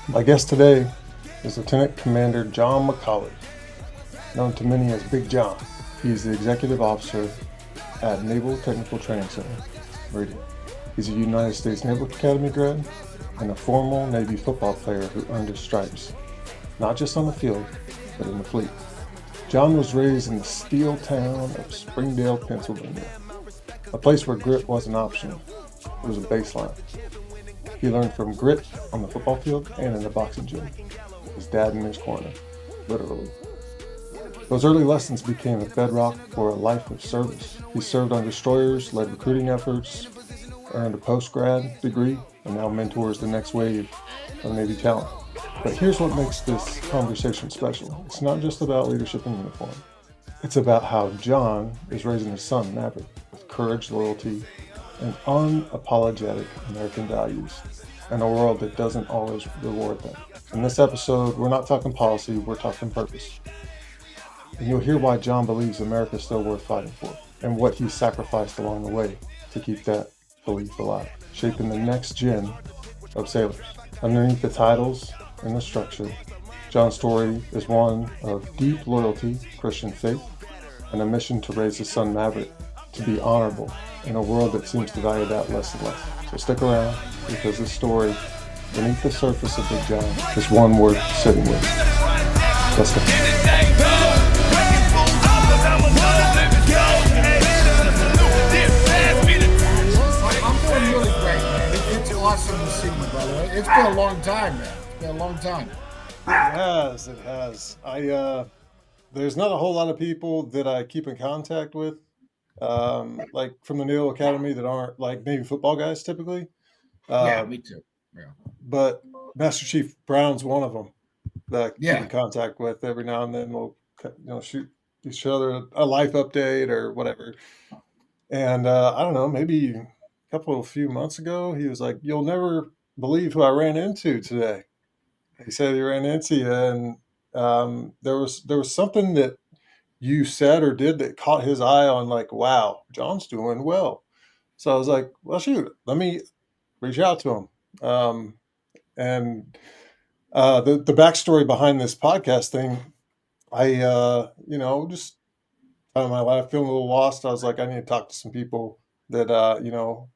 My guest today is Lieutenant Commander John McCauley, known to many as Big John. He is the executive officer at Naval Technical Training Center, Meridian. He's a United States Naval Academy grad and a former Navy football player who earned his stripes, not just on the field, but in the fleet. John was raised in the steel town of Springdale, Pennsylvania, a place where grit wasn't optional. It was a baseline. He learned from grit on the football field and in the boxing gym. His dad in his corner, literally. Those early lessons became a bedrock for a life of service. He served on destroyers, led recruiting efforts, earned a post-grad degree, and now mentors the next wave of Navy talent. But here's what makes this conversation special. It's not just about leadership in uniform. It's about how John is raising his son, Maverick, with courage, loyalty, and unapologetic American values in a world that doesn't always reward them. In this episode, we're not talking policy, we're talking purpose. And you'll hear why John believes America is still worth fighting for, and what he sacrificed along the way to keep that belief alive, shaping the next gen of sailors. Underneath the titles and the structure, John's story is one of deep loyalty, Christian faith, and a mission to raise his son Maverick to be honorable in a world that seems to value that less and less. So stick around, because this story beneath the surface of Big John is one worth sitting with. Let's go. I'm doing really great, man. It's awesome to see you, brother. It's been a long time, man. It's been a long time. It has. There's not a whole lot of people that I keep in contact with, like from the Naval Academy, that aren't like Navy football guys typically. Yeah, Uh, me too. Yeah. but Master Chief Brown's one of them that I keep Yeah. in contact with every now and then. We'll shoot each other a life update or whatever. And I don't know, maybe a few months ago, he was like, "You'll never believe who I ran into today." He said he ran into you, and there was something that you said or did that caught his eye on, like, wow, John's doing well. So I was like, well, shoot, let me reach out to him. And the backstory behind this podcast thing, I just out of my life feeling a little lost. I was like, I need to talk to some people that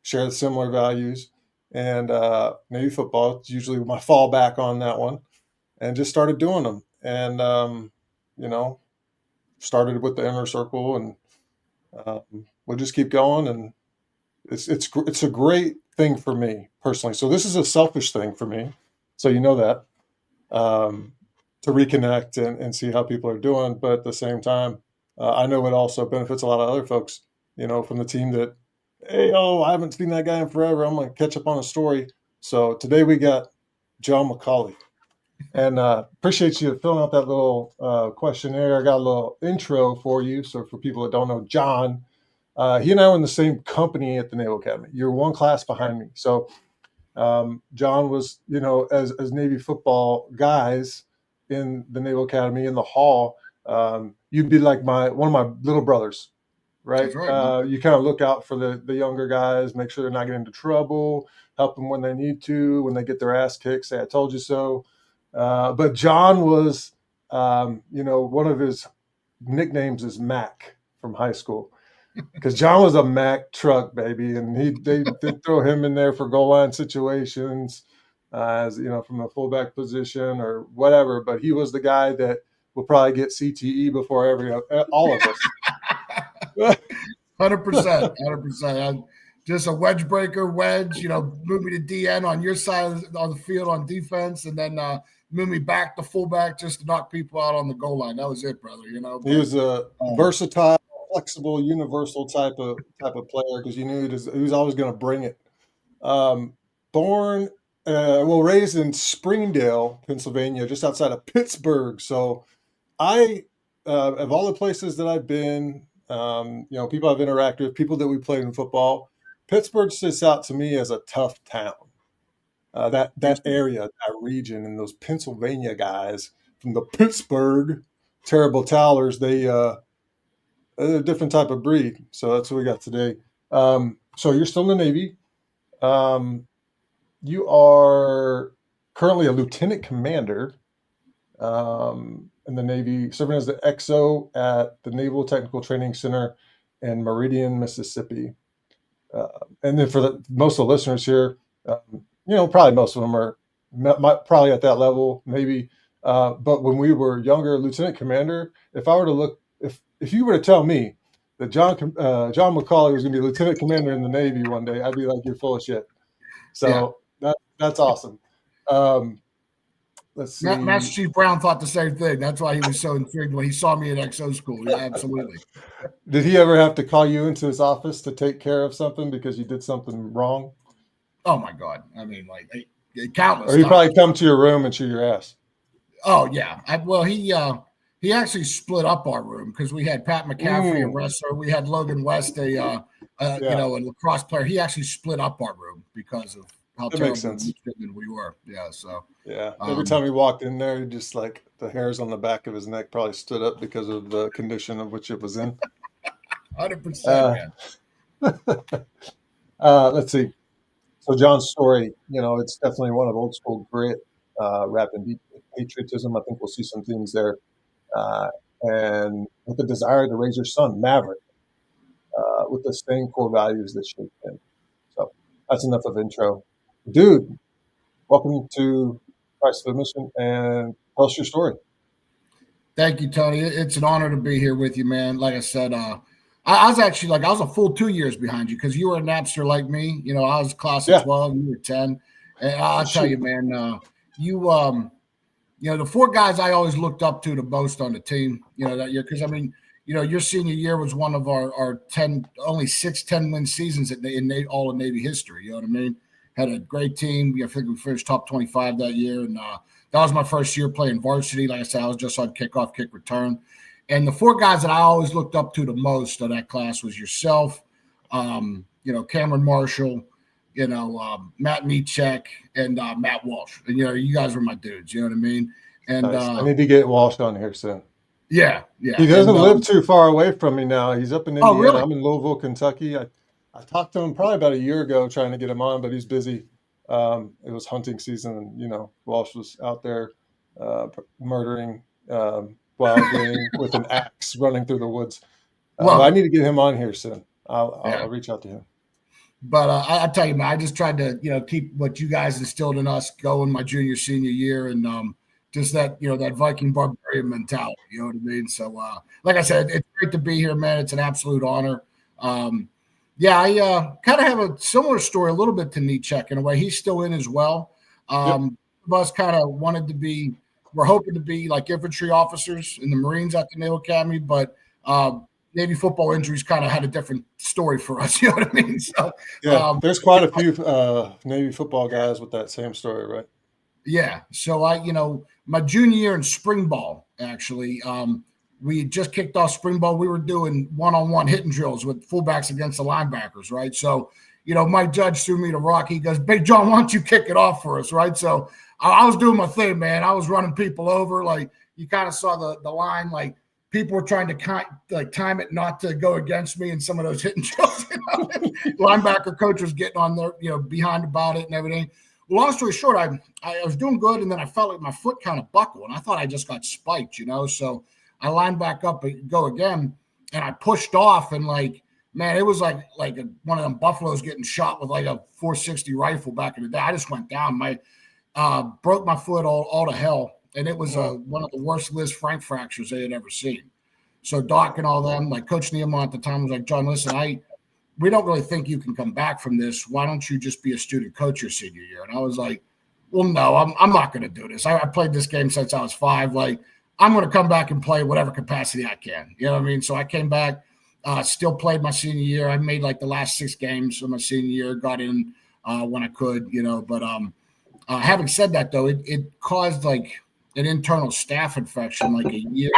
share similar values. And Navy football is usually my fallback on that one, and just started doing them. And you know, started with the inner circle, and we'll just keep going. And it's a great thing for me personally. So this is a selfish thing for me. So you know that, to reconnect and see how people are doing. But at the same time, I know it also benefits a lot of other folks, from the team that, hey, oh, I haven't seen that guy in forever. I'm going to catch up on a story. So today we got John McCauley. And appreciate you filling out that little questionnaire. I got a little intro for you. So for people that don't know John, he and I were in the same company at the Naval Academy. You're one class behind me. So John was, as Navy football guys in the Naval Academy in the hall, you'd be like one of my little brothers, right? That's right, man. You kind of look out for the younger guys, make sure they're not getting into trouble, help them when they need to, when they get their ass kicked, say, I told you so. But John was, one of his nicknames is Mac from high school, because John was a Mac truck, baby, and they'd throw him in there for goal line situations, as from a fullback position or whatever. But he was the guy that will probably get CTE before all of us. 100%. 100%. Just a wedge breaker, move me to DN on your side of the field on defense, and then move me back to fullback just to knock people out on the goal line. That was it, brother. He was a versatile, flexible, universal type of player, because you knew he was always going to bring it. Um, Born, raised in Springdale, Pennsylvania, just outside of Pittsburgh. So of all the places that I've been, people I've interacted with, people that we played in football, Pittsburgh sits out to me as a tough town. That area, that region, and those Pennsylvania guys from the Pittsburgh terrible towers, they're a different type of breed. So that's what we got today. So you're still in the Navy. You are currently a lieutenant commander in the Navy, serving as the XO at the Naval Technical Training Center in Meridian, Mississippi. And then for most of the listeners here, probably most of them are probably at that level, maybe. But when we were younger, lieutenant commander, if you were to tell me that John McCauley was going to be lieutenant commander in the Navy one day, I'd be like, you're full of shit. So that's awesome. Let's see. Master Chief Brown thought the same thing. That's why he was so intrigued when he saw me at XO school. Yeah, absolutely. Did he ever have to call you into his office to take care of something because you did something wrong? Oh my God! I mean, like countless. Or he probably come to your room and chew your ass. Oh yeah. He actually split up our room because we had Pat McCaffrey, a wrestler. We had Logan West, a lacrosse player. He actually split up our room because of how terrible we were. Yeah. So every time he walked in there, just like the hairs on the back of his neck probably stood up because of the condition of which it was in. 100%. Let's see. So John's story, it's definitely one of old school grit, wrapped in deep patriotism. I think we'll see some things there. And with the desire to raise your son, Maverick, with the same core values that shaped him. So that's enough of intro. Dude, welcome to PriceofAdmission, and tell us your story. Thank you, Tony. It's an honor to be here with you, man. Like I said, I was actually I was a full 2 years behind you because you were a Napster like me. I was class of 12, you were 10. And I'll tell you, man, the four guys I always looked up to the most on the team, that year, because your senior year was one of our 10 win seasons in all of Navy history. You know what I mean? Had a great team. I think we finished top 25 that year, and that was my first year playing varsity. Like I said, I was just on kickoff, kick return. And the four guys that I always looked up to the most of that class was yourself, Cameron Marshall, Matt Meachek, and Matt Walsh. And, you guys were my dudes. You know what I mean? And nice. I need to get Walsh on here soon. Yeah. He doesn't live too far away from me now. He's up in Indiana. Oh, really? I'm in Louisville, Kentucky. I talked to him probably about a year ago trying to get him on, but he's busy. It was hunting season, and, Walsh was out there murdering wild game with an axe running through the woods. I need to get him on here soon. I'll reach out to him. But I tell you, man, I just tried to, keep what you guys instilled in us going my junior, senior year, and just that, that Viking barbarian mentality. You know what I mean? So, like I said, it's great to be here, man. It's an absolute honor. I kind of have a similar story, a little bit to Nietzsche in a way. He's still in as well. Of us kind of we're hoping to be like infantry officers in the Marines at the Naval Academy, but Navy football injuries kind of had a different story for us. You know what I mean? So there's quite a few Navy football guys with that same story, right? Yeah. So my junior year in spring ball, actually, we just kicked off spring ball. We were doing one-on-one hitting drills with fullbacks against the linebackers, right? So, Mike Judge threw me the rock. He goes, "Big John, why don't you kick it off for us?" Right? So I was doing my thing, man. I was running people over. Like, you kind of saw the line, like people were trying to time it not to go against me in some of those hitting drills. Linebacker coach was getting on there, behind about it and everything. Well, long story short, I was doing good, and then I felt like my foot kind of buckled, and I thought I just got spiked, So I lined back up and go again, and I pushed off, and man, it was like one of them buffaloes getting shot with like a 460 rifle back in the day. I just went down. Broke my foot all to hell, and it was one of the worst Liz Frank fractures they had ever seen. So Doc and all them, like Coach Nehemiah at the time was like, "John, listen, we don't really think you can come back from this. Why don't you just be a student coach your senior year?" And I was like, "Well, no, I'm not going to do this. I played this game since I was 5. Like, I'm going to come back and play whatever capacity I can." You know what I mean? So I came back, still played my senior year. I made like the last 6 games of my senior year, got in when I could, But having said that, though, it caused like an internal staph infection like a year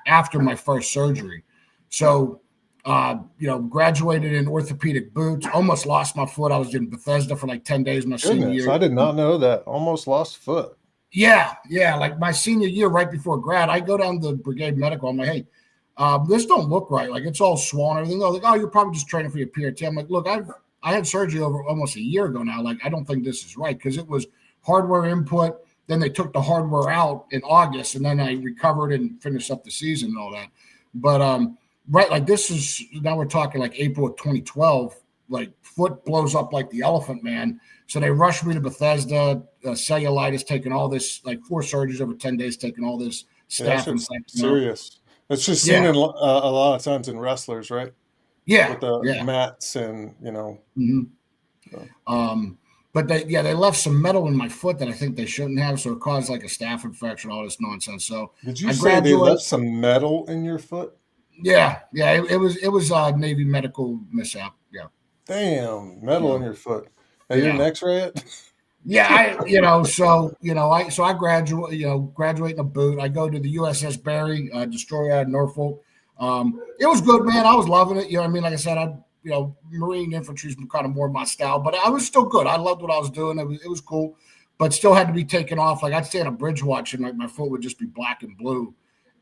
after my first surgery. So graduated in orthopedic boots, almost lost my foot. I was in Bethesda for like 10 days my senior year. I did not know that. Almost lost foot. Yeah. Like my senior year, right before grad, I go down to the brigade medical. I'm like, "Hey, this don't look right. Like, it's all swollen and everything." They're like, "Oh, you're probably just training for your PRT." I'm like, "Look, I had surgery over almost a year ago now. Like, I don't think this is right," because it was hardware input. then they took the hardware out in August, and then I recovered and finished up the season and all that. But right, like this is now we're talking like April of 2012. Like foot blows up like the Elephant Man. So they rushed me to Bethesda, cellulitis, taking all this, like 4 surgeries over 10 days, taking all this Yeah, that staph shit's infection out. serious. It's just seen Yeah, in a lot of times in wrestlers, right? yeah, With the yeah. mats and hmm uh, but they left some metal in my foot that I think they shouldn't have, so it caused like a staph infection, all this nonsense. So did you I say they graduate. left some metal in your foot? Yeah. It was Navy medical mishap. Yeah, Damn, metal in yeah, your foot. Now you didn't yeah. X-ray it? Yeah, I graduate, graduate in a boot. I go to the USS Barry, destroyer out of Norfolk. It was good, man. I was loving it. You know what I mean? Like I said, Marine infantry's been kind of more my style, but I was still good. I loved what I was doing. It was cool, but still had to be taken off. Like I'd stay on a bridge watch and like my foot would just be black and blue.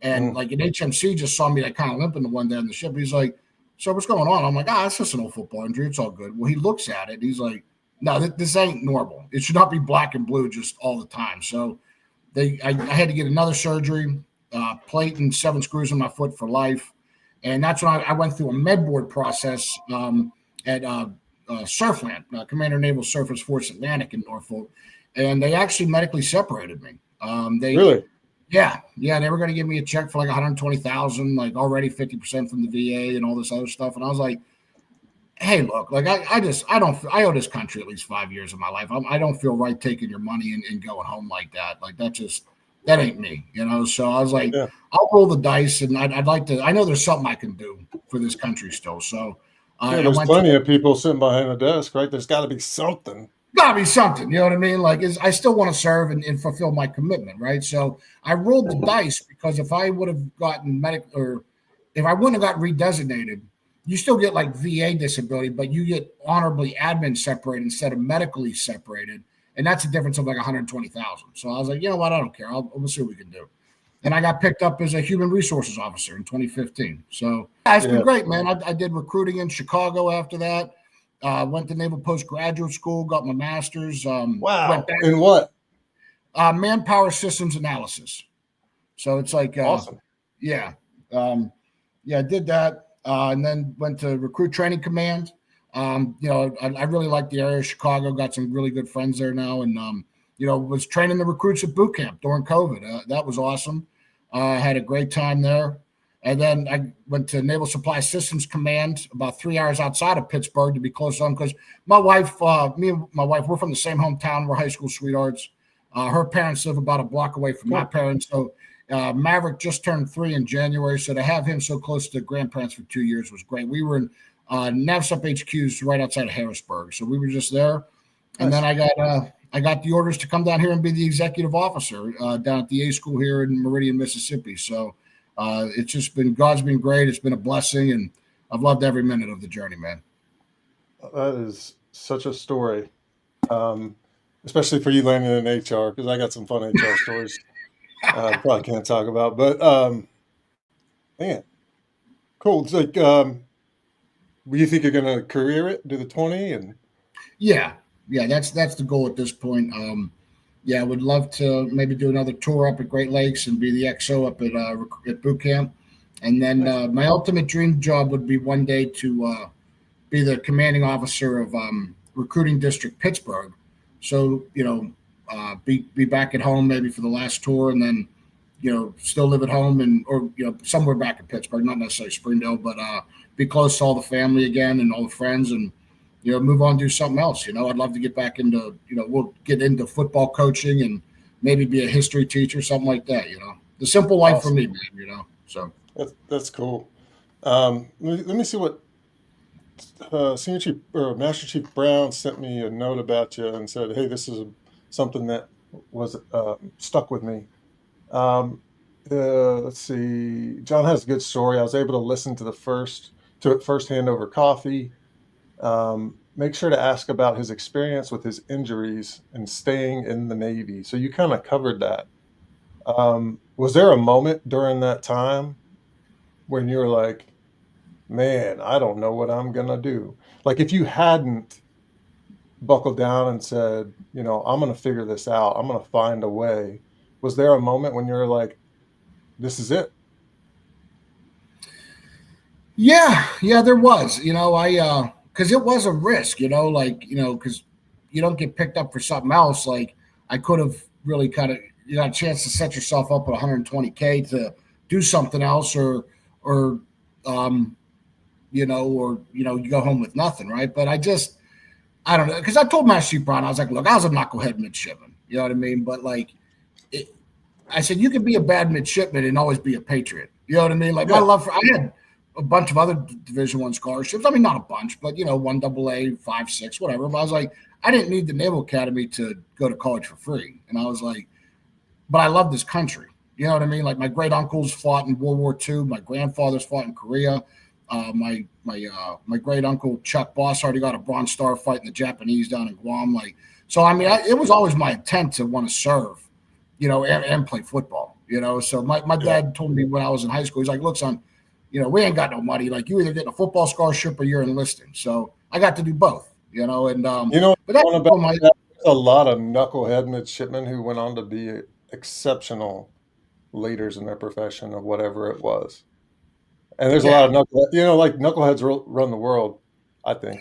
And Mm. like an HMC just saw me like kind of limping the one day on the ship. He's like, "So what's going on?" I'm like, "Ah, it's just an old football injury. It's all good." Well, he looks at it and he's like, no, this ain't normal. It should not be black and blue just all the time. So I had to get another surgery, plate and 7 screws in my foot for life. And that's when I went through a med board process at Surfland, Commander Naval Surface Force Atlantic in Norfolk. And they actually medically separated me. Really? Yeah, they were going to give me a check for like 120,000, like already 50% from the VA and all this other stuff. And I was like, hey, look, like I owe this country at least 5 years of my life. I don't feel right taking your money and going home like that. Like that ain't me, So I was like, Yeah. I'll roll the dice, and I'd like to. I know there's something I can do for this country still. So Yeah, I there's went to plenty of people sitting behind a desk, right? There's got to be something. gotta be something, you know what I mean? Like, I still want to serve and fulfill my commitment, right? So I rolled the dice because if I would have gotten medical or if I wouldn't have got redesignated, you still get like VA disability, but you get honorably admin separated instead of medically separated. And that's a difference of like 120,000. So I was like, you know what? I don't care. We'll see what we can do. And I got picked up as a human resources officer in 2015. So yeah, it's been Yeah. great, man. I did recruiting in Chicago after that. Went to Naval Postgraduate School, got my master's. Went Wow. back And what? manpower systems analysis. So it's like, Awesome. yeah, I did that, and then went to Recruit Training Command. I really like the area of Chicago. Got some really good friends there now, and was training the recruits at boot camp during COVID. That was awesome. Had a great time there. And then I went to Naval Supply Systems Command, about 3 hours outside of Pittsburgh to be close to home because me and my wife, we're from the same hometown. We're high school sweethearts. Her parents live about a block away from my Cool. parents. So Maverick just turned 3 in January. So to have him so close to grandparents for 2 years was great. We were in NavSup HQs right outside of Harrisburg. So we were just there. And then Nice. I got the orders to come down here and be the executive officer down at the A school here in Meridian, Mississippi. So it's just been God's been great. It's been a blessing, and I've loved every minute of the journey, man. That is such a story, um, especially for you landing in HR, because I got some fun HR stories probably can't talk about. But man, cool. It's like, you think you're going to career it, do the 20? And Yeah, that's the goal at this point. I would love to maybe do another tour up at Great Lakes and be the XO up at boot camp, and then nice. my ultimate dream job would be one day to be the commanding officer of recruiting district Pittsburgh. So be back at home maybe for the last tour, and then still live at home or somewhere back in Pittsburgh, not necessarily Springdale, but be close to all the family again and all the friends, and move on, do something else. I'd love to get back into we'll get into football coaching and maybe be a history teacher, something like that. The simple life for Awesome. me, man. So That's cool. Let me see what Senior Chief or Master Chief Brown sent me a note about you and said, "Hey, this is something that was stuck with me." Um, let's see. John has a good story. I was able to listen to it firsthand over coffee. Make sure to ask about his experience with his injuries and staying in the Navy. So you kind of covered that. Was there a moment during that time when you were like, man, I don't know what I'm gonna do? Like if you hadn't buckled down and said, I'm going to figure this out. I'm going to find a way. Was there a moment when you're like, this is it? Yeah, there was. Because it was a risk. Because you don't get picked up for something else. Like I could have really kind of you got a chance to set yourself up at 120K to do something else, or um, you go home with nothing, right? But I don't know, because I told Master Brown, I was like, look, I was a knucklehead midshipman, you know what I mean? But like, it, I said, you can be a bad midshipman and always be a patriot. You know what I mean? Like my Yeah. love for, I had a bunch of other Division I scholarships. I mean, not a bunch, but 1AA, 5, 6, whatever. But I was like, I didn't need the Naval Academy to go to college for free. And I was like, but I love this country. You know what I mean? Like my great uncles fought in World War II. My grandfathers fought in Korea. My great uncle Chuck Boss already got a Bronze Star fighting the Japanese down in Guam. Like, so I mean, it was always my intent to want to serve, and play football. So my Yeah. dad told me when I was in high school, he's like, look, son, we ain't got no money. Like, you either get a football scholarship or you're enlisting. So I got to do both. But that's One about my that, there's a lot of knucklehead midshipmen who went on to be exceptional leaders in their profession of whatever it was. And there's a lot yeah of like knuckleheads run the world, I think.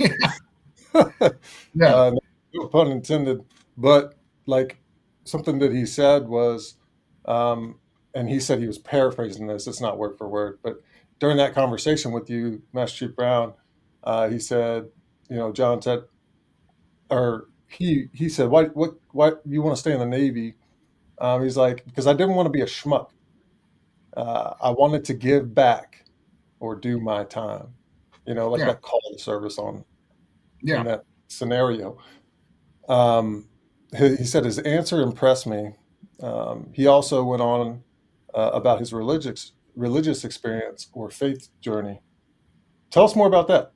yeah No pun intended. But like something that he said was, and he said he was paraphrasing this. It's not word for word, but during that conversation with you, Master Chief Brown, he said, John said, or he said, why you want to stay in the Navy? He's like, because I didn't want to be a schmuck. I wanted to give back or do my time. Like yeah that call to service on in yeah that scenario. He said his answer impressed me. He also went on about his religious experience or faith journey. Tell us more about that,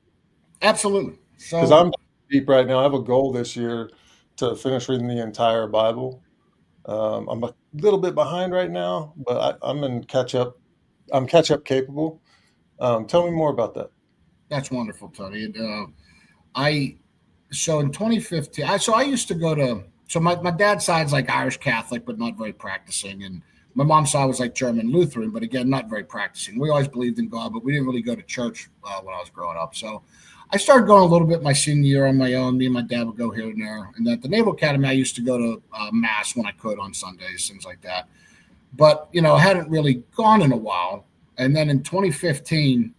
absolutely. because So I'm deep right now. I have a goal this year to finish reading the entire Bible. I'm a little bit behind right now, but I'm in catch up. I'm catch up capable. Tell me more about that. that's wonderful, Tony. And I so in 2015, I used to go to my dad's side's like Irish Catholic, but not very practicing, and my mom's side was like German Lutheran, but again, not very practicing. We always believed in God, but we didn't really go to church when I was growing up. So I started going a little bit my senior year on my own. Me and my dad would go here and there, and at the Naval Academy, I used to go to mass when I could on Sundays, things like that. But I hadn't really gone in a while. And then in 2015,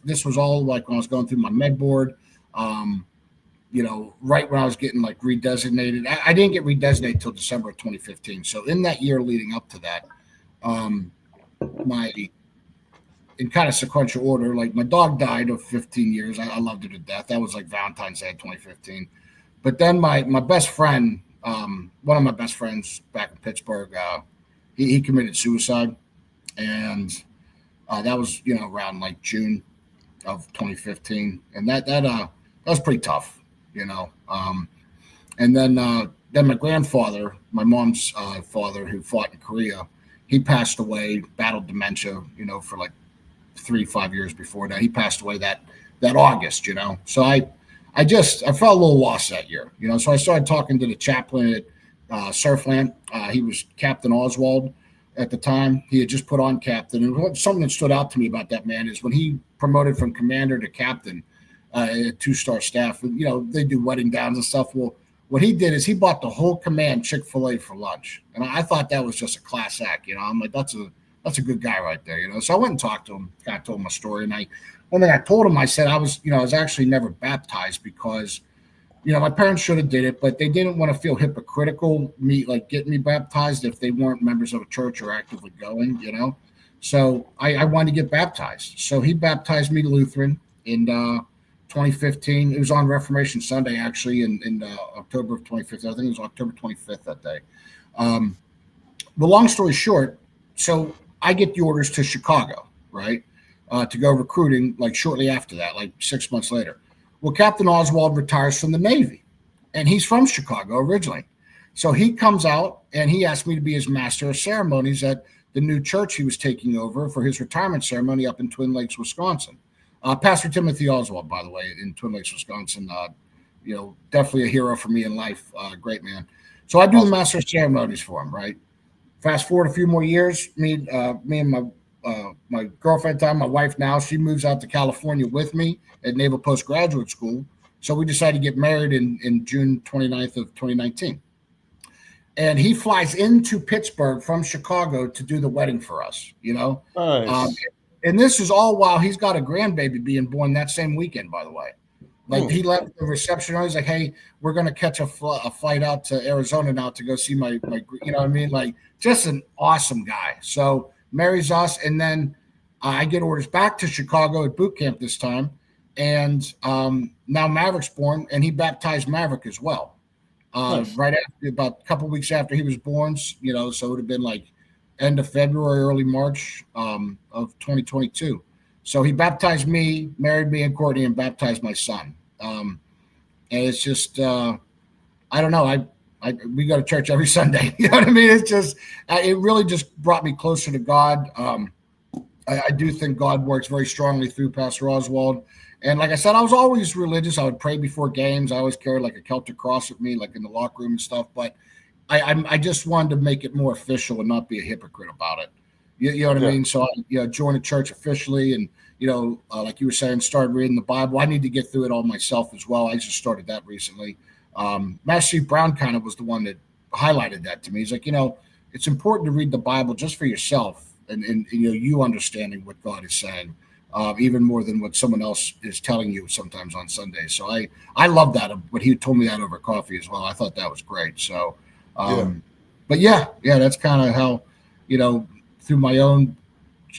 this was all like when I was going through my med board. Um, right when I was getting like redesignated. I didn't get redesignated until December of 2015. So in that year leading up to that, um, my in kind of sequential order, like my dog died of 15 years. I loved her to death. That was like Valentine's Day 2015. But then my best friend, one of my best friends back in Pittsburgh, he committed suicide, and that was around like June of 2015, and that was pretty tough, you know. And then my grandfather, my mom's father, who fought in Korea, he passed away, battled dementia, for like 3 5 years before that. He passed away that August, So I felt a little lost that year, So I started talking to the chaplain at Surfland. He was Captain Oswald at the time. He had just put on captain, and something that stood out to me about that man is when he promoted from commander to captain, a 2-star staff. They do wedding downs and stuff. Well, what he did is he bought the whole command Chick-fil-A for lunch, and I thought that was just a class act. I'm like, that's a good guy right there. So I went and talked to him. Kind of told him my story, and one thing I told him, I said I was actually never baptized because my parents should have did it, but they didn't want to feel hypocritical, like getting me baptized if they weren't members of a church or actively going. So I wanted to get baptized. So he baptized me Lutheran in 2015. It was on Reformation Sunday, actually, in October of 2015. I think it was October 25th that day. But long story short, so I get the orders to Chicago, right, to go recruiting, like shortly after that, like 6 months later. Well, Captain Oswald retires from the Navy, and he's from Chicago originally. So he comes out, and he asked me to be his master of ceremonies at the new church he was taking over for his retirement ceremony up in Twin Lakes, Wisconsin. Pastor Timothy Oswald, by the way, in Twin Lakes, Wisconsin, definitely a hero for me in life. Great man. So I do the Awesome. master of ceremonies for him, right? Fast forward a few more years, me and my girlfriend at the time, my wife now, she moves out to California with me at Naval Postgraduate School. So we decided to get married in June 29th of 2019. And he flies into Pittsburgh from Chicago to do the wedding for us, Um, Nice. and this is all while he's got a grandbaby being born that same weekend, by the way. Like Hmm. he left the reception. He's like, "Hey, we're gonna catch a flight out to Arizona now to go see my, you know what I mean? Like, just an awesome guy." So marries us, and then I get orders back to Chicago at boot camp this time, and now Maverick's born, and he baptized Maverick as well. Nice. Right after, about a couple weeks after he was born, so it would have been like end of February, early March of 2022. So he baptized me, married me and Courtney, and baptized my son. And it's just, I don't know. We go to church every Sunday. You know what I mean? It's just, it really just brought me closer to God. I do think God works very strongly through Pastor Oswald. And like I said, I was always religious. I would pray before games. I always carried like a Celtic cross with me, like in the locker room and stuff. But I just wanted to make it more official and not be a hypocrite about it. You know what I Yeah. mean? So I joined a church officially, and like you were saying, started reading the Bible. I need to get through it all myself as well. I just started that recently. Master Steve Brown kind of was the one that highlighted that to me. He's like, it's important to read the Bible just for yourself, and you understanding what God is saying, even more than what someone else is telling you sometimes on Sundays. So I love that. But he told me that over coffee as well. I thought that was great. So, Yeah. um, but yeah, that's kind of how you know through my own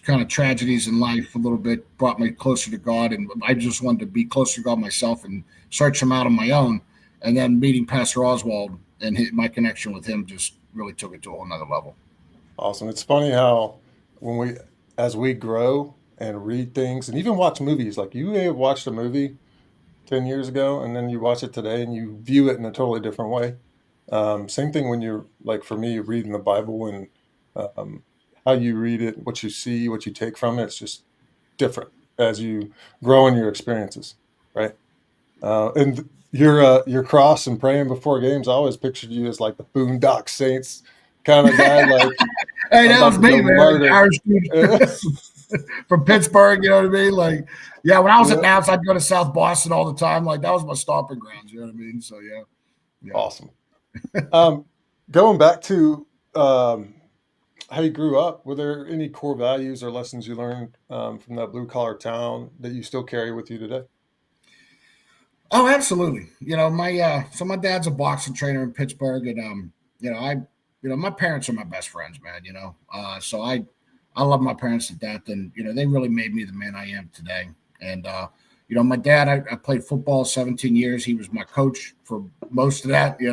kind of tragedies in life a little bit brought me closer to God, and I just wanted to be closer to God myself and search Him out on my own. And then meeting Pastor Oswald and my connection with him just really took it to a whole nother level. Awesome. It's funny how when as we grow and read things and even watch movies, like you may have watched a movie 10 years ago and then you watch it today and you view it in a totally different way. Same thing when you're like, for me, reading the Bible and um, how you read it, what you see, what you take from it, it's just different as you grow in your experiences, right? And your cross and praying before games, I always pictured you as like the Boondock Saints kind of guy, like Hey, I'm that about was to me, go man. murder. Irish dude from Pittsburgh. You know what I mean? Like, yeah, when I was at Yeah, Nats, I'd go to South Boston all the time. Like, that was my stomping grounds. You know what I mean? So yeah. awesome. Um, Going back to how you grew up, were there any core values or lessons you learned from that blue collar town that you still carry with you today? Oh, absolutely. My dad's a boxing trainer in Pittsburgh, and my parents are my best friends, man. So I love my parents to death, and they really made me the man I am today. And my dad, I played football 17 years. He was my coach for most of that. He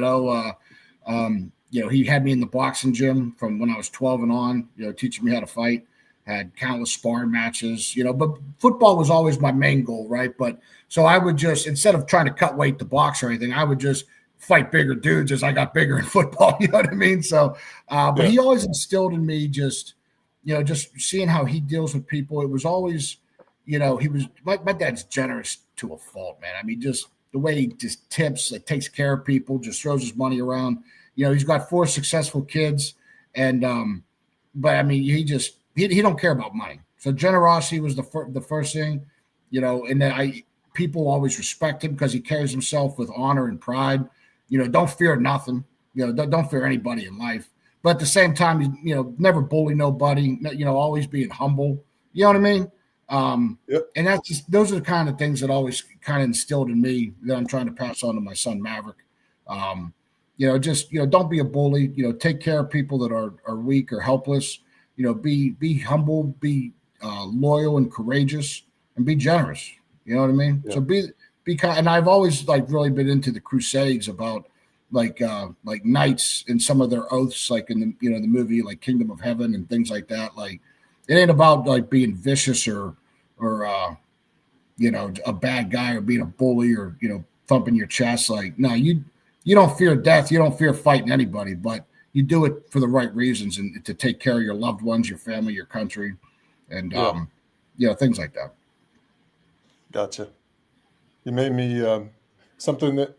had me in the boxing gym from when I was 12 and on. Teaching me how to fight. Had countless sparring matches. But football was always my main goal, right? But so I would just, instead of trying to cut weight to box or anything, I would just fight bigger dudes as I got bigger in football. You know what I mean? So, but Yeah, he always instilled in me just seeing how he deals with people. It was always, he was, my dad's generous to a fault, man. I mean, just the way he just tips, like takes care of people, just throws his money around. He's got 4 successful kids. And, but I mean, he don't care about money. So generosity was the first thing, and then people always respect him because he carries himself with honor and pride. Don't fear nothing. Don't fear anybody in life. But at the same time, never bully nobody. Always being humble. You know what I mean? yep, And that's just those are the kind of things that always kind of instilled in me that I'm trying to pass on to my son Maverick. Um, just don't be a bully. Take care of people that are weak or helpless. Be humble, be loyal and courageous, and be generous. You know what I mean? yeah, So be kind. And I've always like really been into the Crusades about like knights and some of their oaths, like in the movie like Kingdom of Heaven and things like that. Like it ain't about like being vicious or a bad guy or being a bully or thumping your chest. Like no, you don't fear death, you don't fear fighting anybody, but you do it for the right reasons and to take care of your loved ones, your family, your country, and yeah. things like that. Gotcha. You made me something that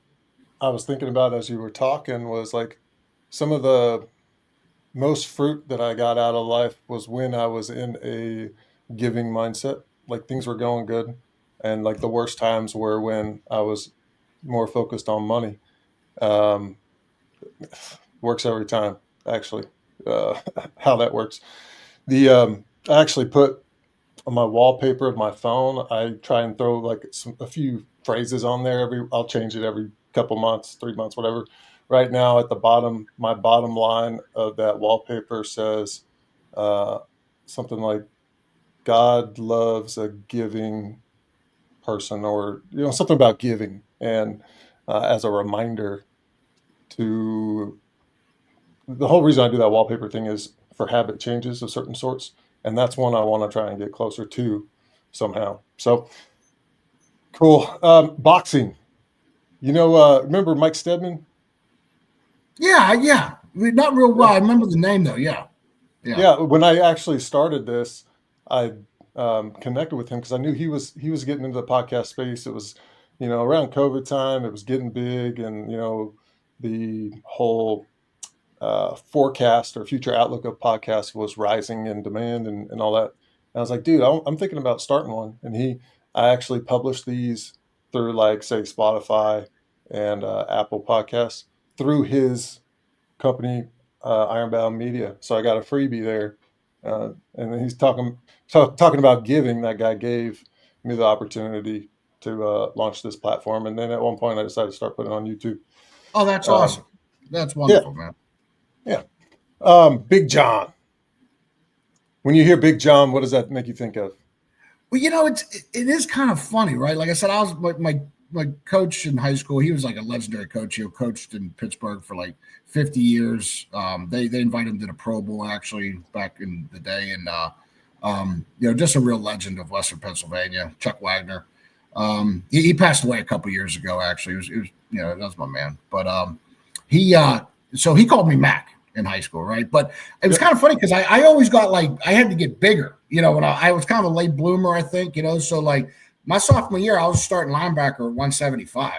I was thinking about as you were talking was like some of the most fruit that I got out of life was when I was in a giving mindset. Like things were going good. And like the worst times were when I was more focused on money. Um, Works every time, actually, uh, how that works. I actually put on my wallpaper of my phone, I try and throw like a few phrases on there. I'll change it every couple months, 3 months, whatever. Right now, at the bottom, my bottom line of that wallpaper says uh, something like "God loves a giving person," or something about giving, and as a reminder to the whole reason I do that wallpaper thing is for habit changes of certain sorts, and that's one I want to try and get closer to somehow. So cool. Boxing. Remember Mike Stedman? Yeah, yeah. Not real well. Yeah. I remember the name though. Yeah, yeah. Yeah. When I actually started this, I connected with him because I knew he was getting into the podcast space. It was, around COVID time. It was getting big, and the whole forecast or future outlook of podcasts was rising in demand and all that. And I was like, dude, I'm thinking about starting one. And I actually published these through like say Spotify and Apple Podcasts through his company, Ironbound Media. So I got a freebie there. And then he's talking about giving. That guy gave me the opportunity to launch this platform. And then at one point I decided to start putting it on YouTube. Oh, that's Um, awesome. That's yeah, wonderful, man. yeah. Big John. When you hear Big John, what does that make you think of? Well, it is kind of funny, right? Like I said, I was my coach in high school. He was like a legendary coach. He coached in Pittsburgh for like 50 years. They invited him to the Pro Bowl actually back in the day, and just a real legend of Western Pennsylvania. Chuck Wagner. He passed away a couple years ago. Actually, it was that was my man. But he so he called me Mac in high school, right? But it was kind of funny because I always got like I had to get bigger, when I was kind of a late bloomer, I think, so like my sophomore year, I was starting linebacker at 175.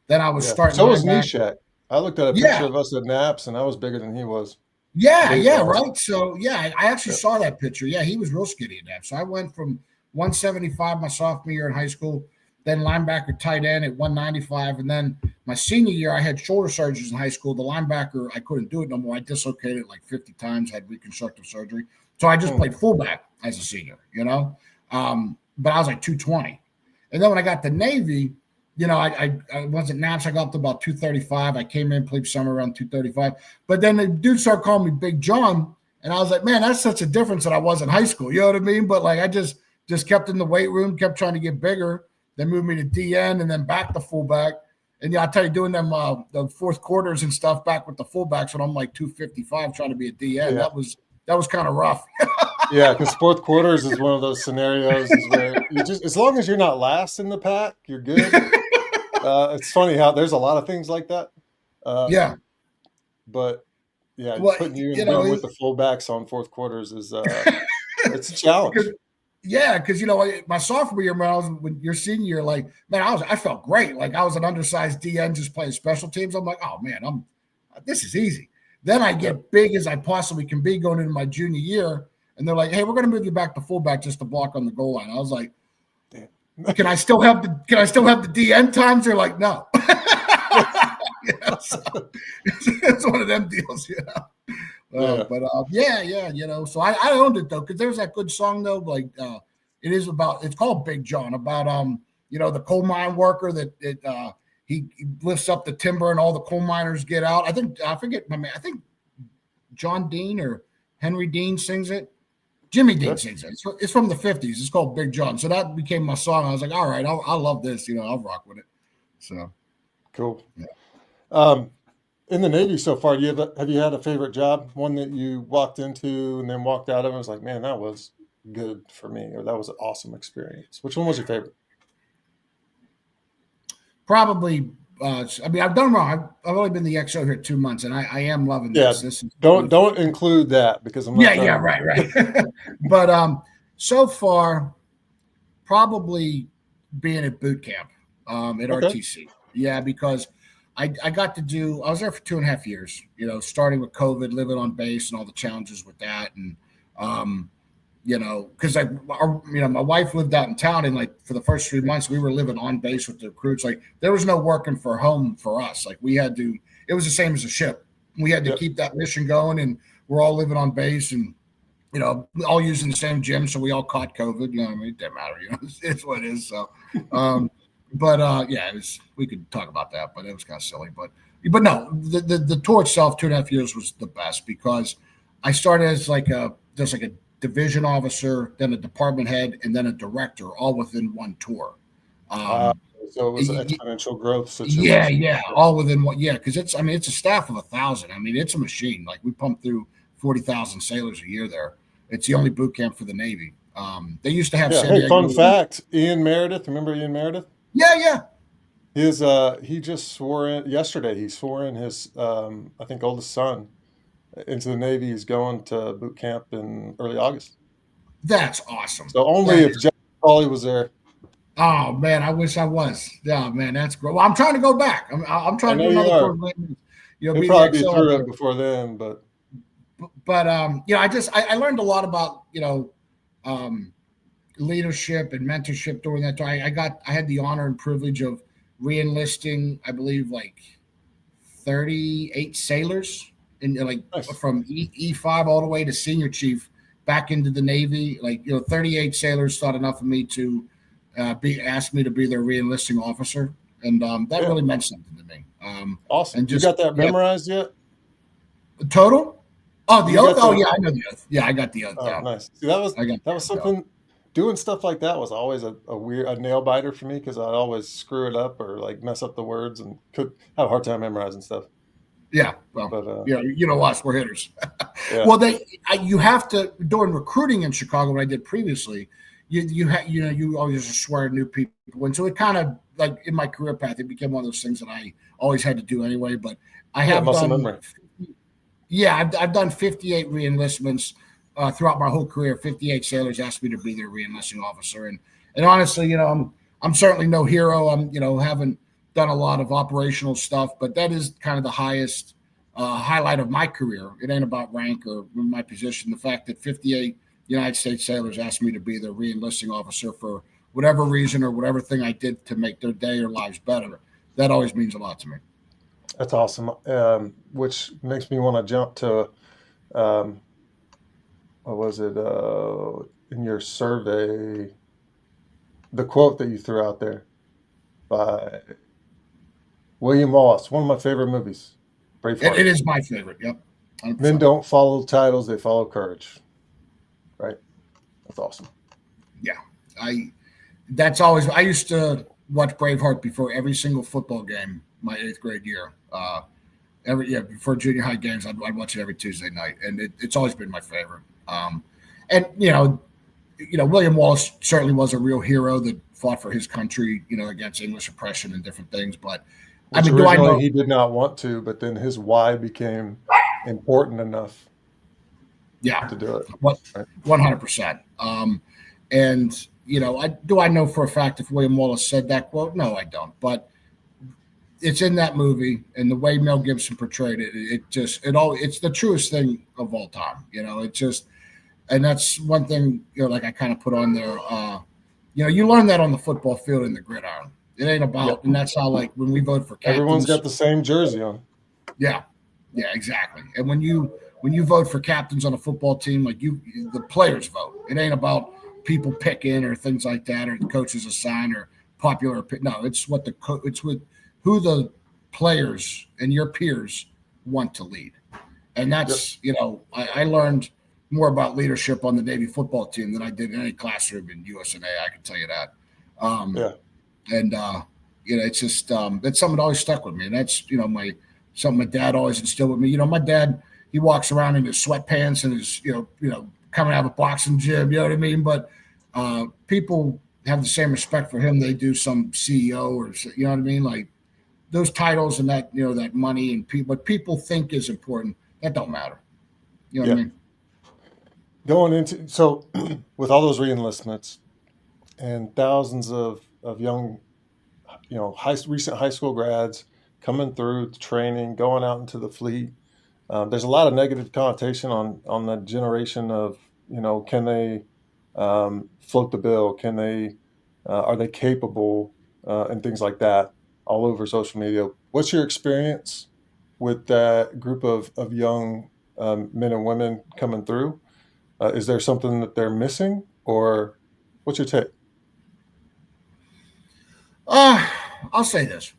Then I was Yeah. starting So was linebacker. Nishak. I looked at a picture Yeah, of us at Naps, and I was bigger than he was, weight yeah, wise. right. So yeah, I actually Yeah. saw that picture. Yeah, he was real skinny at that. So I went from 175 my sophomore year in high school, then linebacker tight end at 195. And then my senior year, I had shoulder surgeries in high school. The linebacker, I couldn't do it no more. I dislocated it like 50 times, had reconstructive surgery. So I just Hmm. played fullback as a senior, but I was like 220. And then when I got to Navy, I wasn't Naps. I got up to about 235. I came in, played somewhere around 235. But then the dude started calling me Big John. And I was like, man, that's such a difference that I was in high school. You know what I mean? But like I just kept in the weight room, kept trying to get bigger. They moved me to DN and then back to fullback. And I tell you, doing them the fourth quarters and stuff back with the fullbacks when I'm like 255 trying to be a DN, Yeah. that was kind of rough. Yeah, because fourth quarters is one of those scenarios is where you just as long as you're not last in the pack, you're good. It's funny how there's a lot of things like that. Yeah. But yeah, Well, putting you in a room with the fullbacks on fourth quarters is it's a challenge. yeah, because my sophomore year, when your senior year, like man, I felt great. Like I was an undersized DN just playing special teams. I'm like, oh man, this is easy. Then I Yep. get big as I possibly can be going into my junior year, and they're like, hey, we're going to move you back to fullback just to block on the goal line. I was like, can I still have the DN times? They're like, no. So it's one of them deals, Yeah. But yeah, so I owned it though because there's that good song though, like it's called Big John about the coal mine worker that he lifts up the timber and all the coal miners get out. I forget my man. I think John Dean or Henry Dean sings it. Jimmy Dean sings it. It's from the 50s. It's called Big John. So that became my song. I was like, all right, I love this. I'll rock with it. So Cool. yeah. In the Navy so far, have you had a favorite job? One that you walked into and then walked out of and was like, man, that was good for me, or that was an awesome experience. Which one was your favorite? Probably. I mean, I've done wrong. I've only been the XO here 2 months, and I am loving Yeah, this. This is don't include that because I'm not yeah, done. right. But so far, probably being at boot camp at Okay. RTC. Yeah, because I got to I was there for 2.5 years, starting with COVID, living on base and all the challenges with that. And, um, because my wife lived out in town, and like for the first 3 months, we were living on base with the recruits. Like there was no working for home for us. Like we had to, it was the same as a ship. We had to Yep. keep that mission going, and we're all living on base and, all using the same gym. So we all caught COVID, I mean, it didn't matter, it's what it is. So, um, but yeah, we could talk about that, but it was kind of silly. But no, the tour itself, 2.5 years was the best because I started as just like a division officer, then a department head, and then a director, all within one tour. Wow. Um, So it was an y- exponential growth yeah, situation. yeah, all within one. Yeah, because it's a staff of 1,000. I mean, it's a machine. Like we pump through 40,000 sailors a year there. It's the only boot camp for the Navy. They used to have Yeah. San Hey, fun Diego. fact, Ian Meredith, remember Ian Meredith? Yeah, yeah. He just swore in yesterday. He swore in his I think oldest son into the Navy. He's going to boot camp in early August. That's awesome. So only That if is. John McCauley was there. Oh man, I wish I was. Yeah, man, that's great. Well, I'm trying to go back. I'm I trying to know do you another tour. are. He'll Be the probably be XO up through there. it before then, but But I learned a lot about um, leadership and mentorship during that time. I had the honor and privilege of reenlisting, I believe, like 38 sailors, and like nice. from E5 all the way to senior chief back into the Navy. Like 38 sailors thought enough of me to be asked me to be their reenlisting officer, and that Yeah, really meant something to me. awesome. And You just got that yeah, memorized yet? total. Oh, the You oath. got Oh the yeah, I know the oath. Yeah, I got the oath oh down. nice. See, that was I got that the was oath down. something. Doing stuff like that was always a weird a nail biter for me because I'd always screw it up or like mess up the words and could have a hard time memorizing stuff. Yeah, well, But us, we're hitters. yeah, Well, you have to during recruiting in Chicago. What I did previously, you always swear new people, and so it kind of like in my career path, it became one of those things that I always had to do anyway. But I yeah, have muscle done, memory. yeah, I've done 58 reenlistments throughout my whole career. 58 sailors asked me to be their reenlisting officer, and honestly, I'm certainly no hero. I'm haven't done a lot of operational stuff, but that is kind of the highest highlight of my career. It ain't about rank or my position. The fact that 58 United States sailors asked me to be their reenlisting officer for whatever reason or whatever thing I did to make their day or lives better, that always means a lot to me. That's awesome. Which makes me want to jump to um, what was it in your survey? The quote that you threw out there by William Wallace, one of my favorite movies, It Braveheart. is my favorite. Yep, Men 100%. don't follow titles; they follow courage. Right? That's awesome. Yeah, I that's always I used to watch Braveheart before every single football game my eighth grade year. Before junior high games, I'd watch it every Tuesday night, and it's always been my favorite. And William Wallace certainly was a real hero that fought for his country, against English oppression and different things. But I Which mean, do I originally know? he did not want to, but then his why became important enough Yeah, to do it. what Right? 100%. And I know for a fact if William Wallace said that quote? No, I don't. But it's in that movie, and the way Mel Gibson portrayed it, it's the truest thing of all time. It just and that's one thing like I kind of put on there. You learn that on the football field in the gridiron. It ain't Yep. about, and that's how like when we vote for Everyone's got captains. the same jersey on. Yeah, yeah, exactly. And when you vote for captains on a football team, like the players vote. It ain't about people picking or things like that, or the coaches assign or popular. No, it's what it's with who the players and your peers want to lead. And Yep. that's I learned more about leadership on the Navy football team than I did in any classroom in USNA. I can tell you that. Um, Yeah. and it's just that's something that always stuck with me, and that's my something my dad always instilled with me. My dad, he walks around in his sweatpants and his coming out of a boxing gym. You know what I mean? But people have the same respect for him they do some CEO or you know what I mean, like those titles and that that money and what people think is important, that don't matter. You know what I Yeah. mean? Going into so with all those reenlistments and thousands of young, recent high school grads coming through the training, going out into the fleet. There's a lot of negative connotation on the generation of, can they float the bill? Can they are they capable and things like that all over social media. What's your experience with that group of young men and women coming through? Is there something that they're missing, or what's your take? Uh, I'll say this: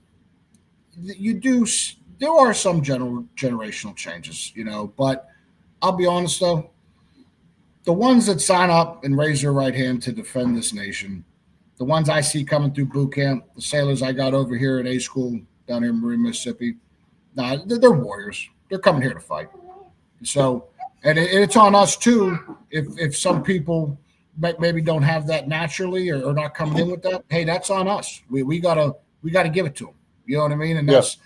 you do. There are some generational changes, but I'll be honest though, the ones that sign up and raise their right hand to defend this nation, the ones I see coming through boot camp, the sailors I got over here at A school down here in Meridian, Mississippi, nah, they're warriors. They're coming here to fight. So, and it's on us too. If some people maybe don't have that naturally or not coming in with that, hey, that's on us. We gotta give it to them. You know what I mean? And Yeah, that's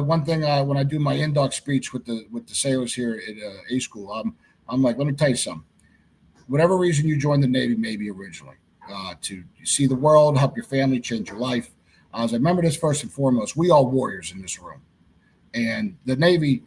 one thing when I do my induct speech with the sailors here at A school, I'm like, let me tell you something. Whatever reason you joined the Navy, maybe originally to see the world, help your family, change your life. As I remember this first and foremost, we all warriors in this room, and the Navy.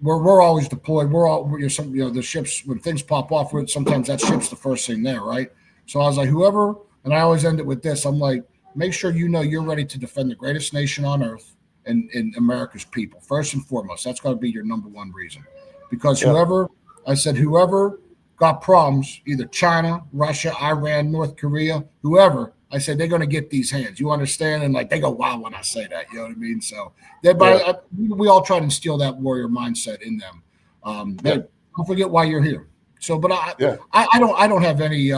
We're always deployed. The ships when things pop off. Sometimes that ship's the first thing there, right? So I was like, whoever, and I always end it with this. I'm like, make sure you're ready to defend the greatest nation on earth and America's people first and foremost. That's got to be your number one reason, because yeah, whoever got problems, either China, Russia, Iran, North Korea, whoever. I said they're going to get these hands. You understand? And like they go wow when I say that. You know what I mean? So yeah, we all try to instill that warrior mindset in them. yeah, Hey, don't forget why you're here. So, but yeah. I don't have any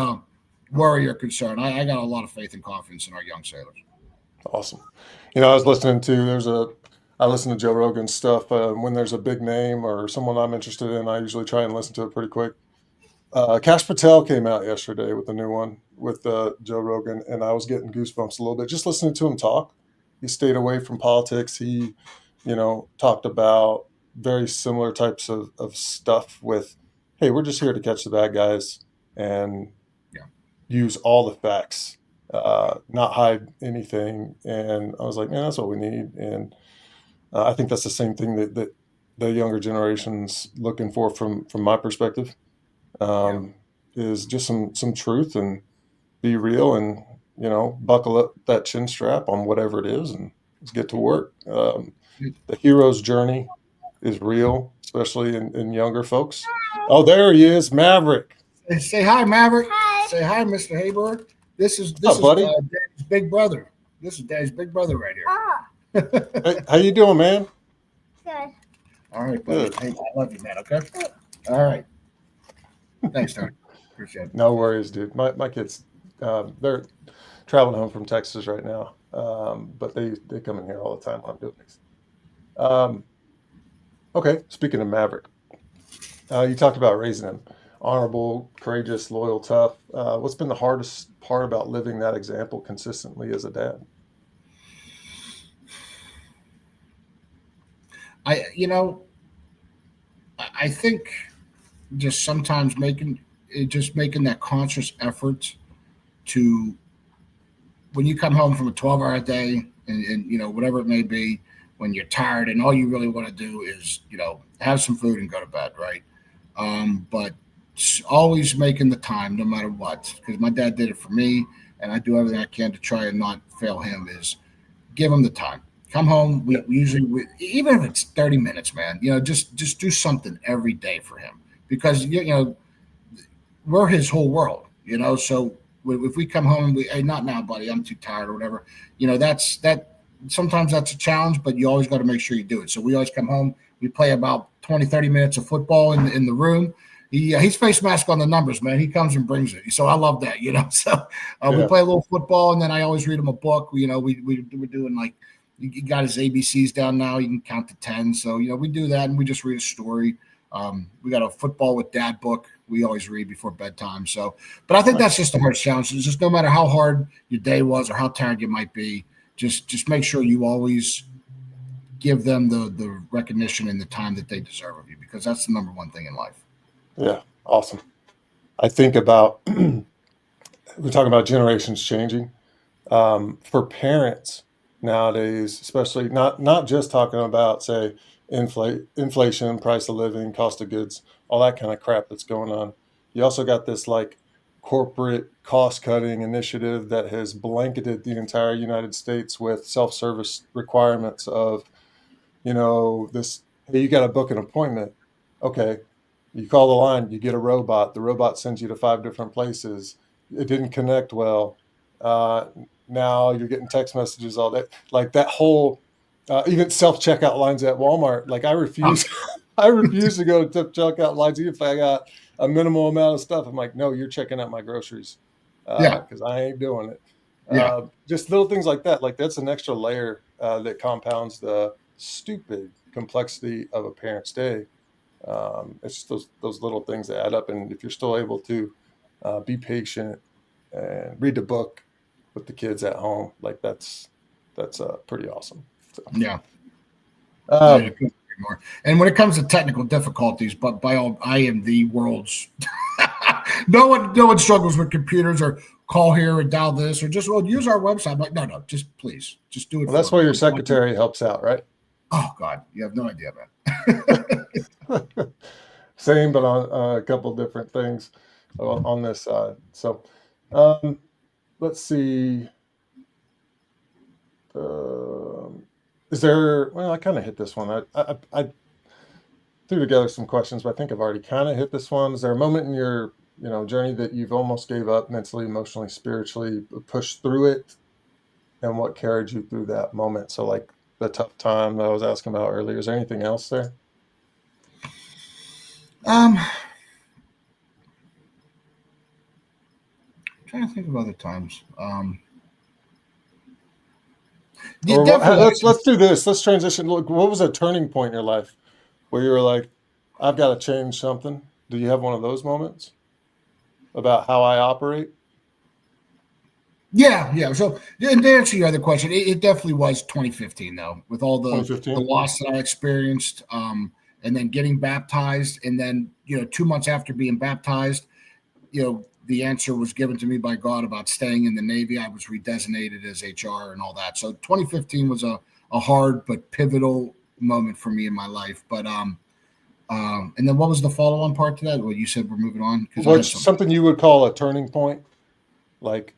worry or concern. I got a lot of faith and confidence in our young sailors. Awesome. I was listening to I listen to Joe Rogan's stuff. When there's a big name or someone I'm interested in, I usually try and listen to it pretty quick. Cash Patel came out yesterday with a new one with Joe Rogan, and I was getting goosebumps a little bit just listening to him talk. He stayed away from politics. He, talked about very similar types of stuff with, hey, we're just here to catch the bad guys and Yeah, use all the facts, not hide anything. And I was like, man, that's what we need. And I think that's the same thing that the younger generation's looking for from my perspective, yeah, um, is just some truth and be real and buckle up that chin strap on whatever it is and let's get to work. The hero's journey is real, especially in younger folks. Oh, there he is, Maverick. say hi, Maverick. Hi. Say hi, Mr. Haber. This is What's up, buddy? Daddy's big brother. This is Daddy's big brother right here. Hey, how you doing, man? Good. All right, buddy. Good. Hey, I love you, man. Okay. All right. Thanks, Tony. Appreciate it. No worries, dude. My kids, they're traveling home from Texas right now, but they come in here all the time when I'm doing things. Um, okay, speaking of Maverick, you talked about raising him. Honorable, courageous, loyal, tough. What's been the hardest part about living that example consistently as a dad? I, you know, I think just sometimes making that conscious effort to when you come home from a 12-hour day and whatever it may be, when you're tired and all you really want to do is have some food and go to bed, right? But always making the time no matter what, because my dad did it for me, and I do everything I can to try and not fail him. Is give him the time. Come home. Yeah, Even if it's 30 minutes, man. Just do something every day for him, because we're his whole world. So if we come home and hey, not now, buddy, I'm too tired or whatever. That's that. Sometimes that's a challenge, but you always got to make sure you do it. So we always come home. We play about 20, 30 minutes of football in the room. He's face mask on the numbers, man. He comes and brings it. So I love that. So we yeah, play a little football, and then I always read him a book. We're doing like he got his ABCs down now. You can count to 10. So we do that, and we just read a story. We got a football with dad book we always read before bedtime. So, but I think that's nice. just the hardest challenge. It's just no matter how hard your day was or how tired you might be, just make sure you always give them the recognition and the time that they deserve of you, because that's the number one thing in life. Yeah, awesome. I think about we're talking about generations changing. For parents, nowadays, especially not just talking about, say, inflation, price of living, cost of goods, all that kind of crap that's going on. You also got this like corporate cost-cutting initiative that has blanketed the entire United States with self-service requirements of, this, hey, you got to book an appointment. Okay. You call the line, you get a robot. The robot sends you to 5 different places. It didn't connect well. Uh, Now you're getting text messages all day. Like that whole, even self-checkout lines at Walmart. Like I Oh, refuse, I refuse to go to checkout lines even if I got a minimal amount of stuff. I'm like, no, you're checking out my groceries yeah, because I ain't doing it. yeah, Just little things like that. Like that's an extra layer that compounds the stupid complexity of a parent's day. It's just those little things that add up, and if you're still able to be patient and read the book with the kids at home, like that's pretty awesome. So, yeah. I um, couldn't agree more. And when it comes to technical difficulties, but by all, I am the world's. No one struggles with computers or call here and dial this or just use our website. I'm like, no, just please, just do it well, that's for why me. your secretary helps out, right? Oh God, you have no idea, man. Same, but on a couple different things on this side. So, um, let's see. Um, is there? Well, I kind of hit this one. I threw together some questions, but I think I've already kind of hit this one. Is there a moment in your journey that you've almost gave up mentally, emotionally, spiritually, pushed through it, and what carried you through that moment? So, like the tough time that I was asking about earlier. Is there anything else there? I'm trying to think of other times. Yeah, Or definitely. let's do this. Let's transition. Look, what was a turning point in your life where you were like, I've got to change something? Do you have one of those moments about how I operate? Yeah. So to answer your other question, it definitely was 2015 though, with all the 2015. loss that I experienced, and then getting baptized, and then 2 months after being baptized, the answer was given to me by God about staying in the Navy. I was redesignated as HR and all that. So 2015 was a hard but pivotal moment for me in my life. But and then what was the follow on part to that? Well, you said we're moving on because I had Which some. something you would call a turning point, like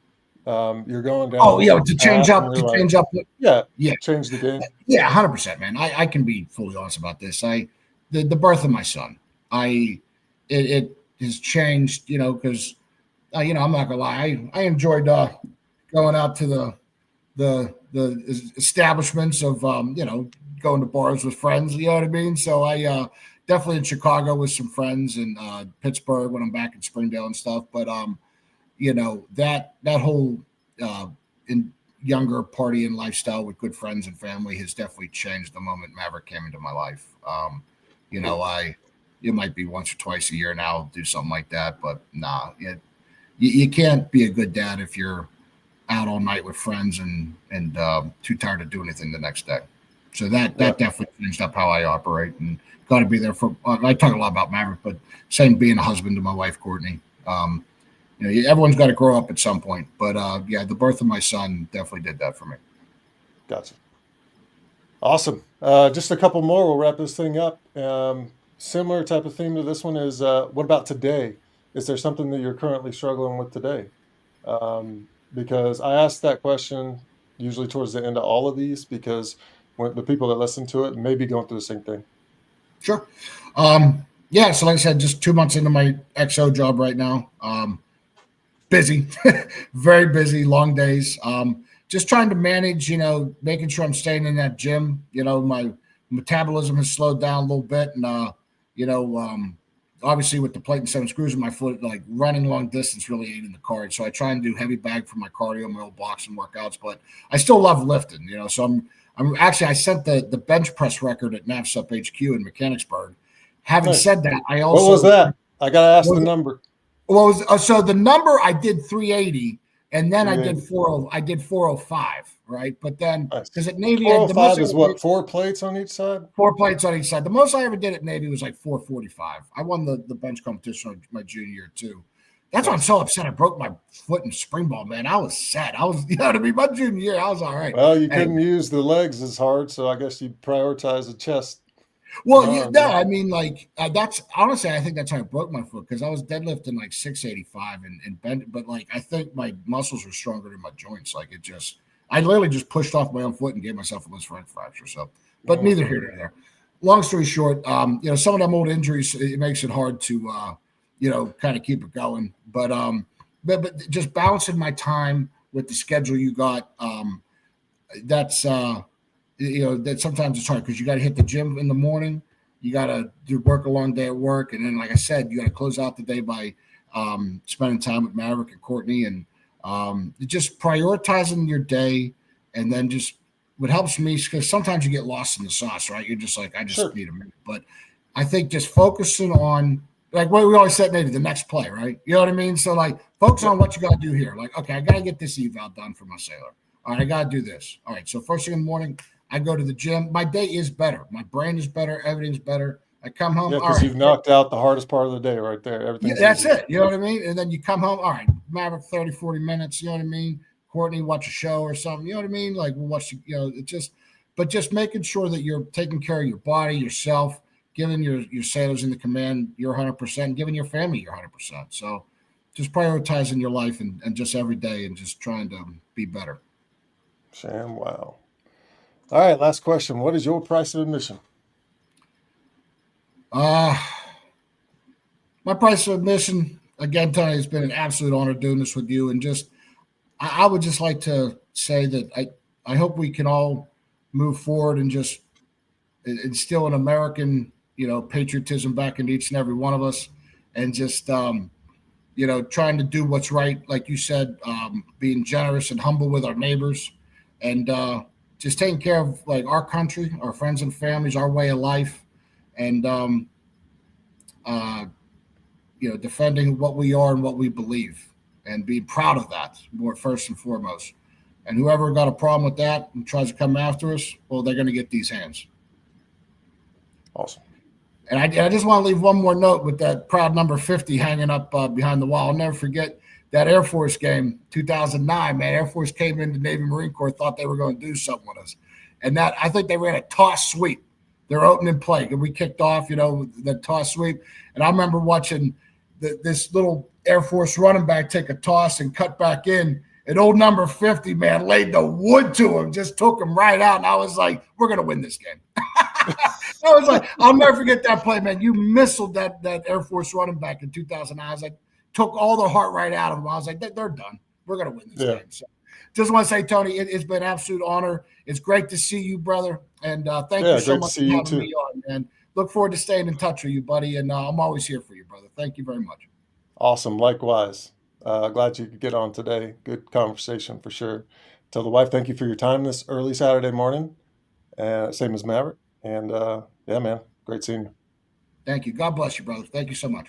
you're going Oh down yeah, a path and you're to like, change up. yeah, Yeah, change the game. yeah, 100%, man. I can be fully honest about this. The birth of my son, it has changed. Because I'm not gonna lie. I enjoyed going out to the establishments of going to bars with friends. You know what I mean? So I definitely in Chicago with some friends and Pittsburgh when I'm back in Springdale and stuff. But that whole uh, in younger partying lifestyle with good friends and family has definitely changed the moment Maverick came into my life. Cool. I it might be once or twice a year now do something like that, but nah, you can't be a good dad if you're out all night with friends and too tired to do anything the next day. So Yeah. that definitely changed up how I operate and got to be there for. I talk a lot about Maverick, but same being a husband to my wife Courtney. Everyone's got to grow up at some point, but yeah, the birth of my son definitely did that for me. Gotcha. Awesome. Just a couple more. We'll wrap this thing up. Similar type of theme to this one is what about today? Is there something that you're currently struggling with today? Because I ask that question usually towards the end of all of these because when the people that listen to it may be going through the same thing. Sure. Yeah. So like I said, just 2 months into my XO job right now. Busy, very busy, long days. Just trying to manage, making sure I'm staying in that gym. My metabolism has slowed down a little bit, and you know, um, obviously with the plate and 7 screws in my foot, like running long distance really ain't in the cards. So I try and do heavy bag for my cardio, my old boxing workouts, but I still love lifting. So I'm actually I set the bench press record at NAVSUP HQ in Mechanicsburg. Having Nice. said that, I What was also that? I got to ask the was number. well, so the number I did 380, and then I did 380. 40. I did 405, right? But then Nice. because at Navy, the most 405 I is ever what, did 4 plates on each side? 4 plates on each side. The most I ever did at Navy was like 445. I won the bench competition my junior year too. That's why I'm Nice. so upset. I broke my foot in springboard, man. I was sad. I was, you know what I mean? My junior year, I was all right. Well, you Anyway, couldn't use the legs as hard, so I guess you prioritize the chest and well, arms. no, Huh? I mean, like that's honestly, I think that's how I broke my foot because I was deadlifting like 685 and bent, but like I think my muscles were stronger than my joints. Like it just, I literally just pushed off my own foot and gave myself a loose fracture. So, but Mm. neither here nor there. Long story short, some of them old injuries, it makes it hard to, kind of keep it going. But just balancing my time with the schedule you got, that's that sometimes it's hard because you got to hit the gym in the morning, you got to do work a long day at work, and then like I said, you got to close out the day by spending time with Maverick and Courtney, and just prioritizing your day, and then just what helps me because sometimes you get lost in the sauce, right? You're just like, I just Sure. need a minute, but I think just focusing on like what we always said, maybe the next play, right? You know what I mean? So like focus on Yep. what you got to do here. Like, okay, I got to get this eval done for my sailor. All right, I got to do this. All right, so first thing in the morning, I go to the gym. My day is better. My brain is better. Everything's better. I come home. Yeah, All because right. you've knocked out the hardest part of the day right there. Yeah, Everything's that's easy. it. You know what I mean? And then you come home. All right. Maverick 30, 40 minutes. You know what I mean? Courtney, watch a show or something. You know what I mean? Like we'll watch, but just making sure that you're taking care of your body, yourself, giving your sailors in the command your 100%, giving your family your 100%. So just prioritizing your life and just every day and just trying to be better. Sham wow. All right, last question. What is your price of admission? Uh, my price of admission, again, Tony, it's been an absolute honor doing this with you. And just, I would just like to say that I hope we can all move forward and just instill an American, patriotism back into each and every one of us. And just, trying to do what's right, like you said, being generous and humble with our neighbors, and just taking care of like our country, our friends and families, our way of life, and uh, defending what we are and what we believe, and being proud of that, more first and foremost. And whoever got a problem with that and tries to come after us, well, they're going to get these hands. Awesome. And I just want to leave one more note with that proud number 50 hanging up behind the wall. I'll never forget that Air Force game, 2009, man. Air Force came into Navy Marine Corps, thought they were going to do something with us. And that, I think they ran a toss sweep, their opening play. And we kicked off, the toss sweep. And I remember watching this little Air Force running back take a toss and cut back in. And old number 50, man, laid the wood to him, just took him right out. And I was like, we're going to win this game. I was like, I'll never forget that play, man. You missiled that Air Force running back in 2009. I was like, took all the heart right out of them. I was like, they're done. We're going to win this Yeah. game. So just want to say, Tony, it's been an absolute honor. It's great to see you, brother. And thank you so Great to much see for you having too. me on, man. Look forward to staying in touch with you, buddy. And I'm always here for you, brother. Thank you very much. Awesome. Likewise. Glad you could get on today. Good conversation for sure. Tell the wife thank you for your time this early Saturday morning. Same as Maverick. And yeah, man, great seeing you. Thank you. God bless you, brother. Thank you so much.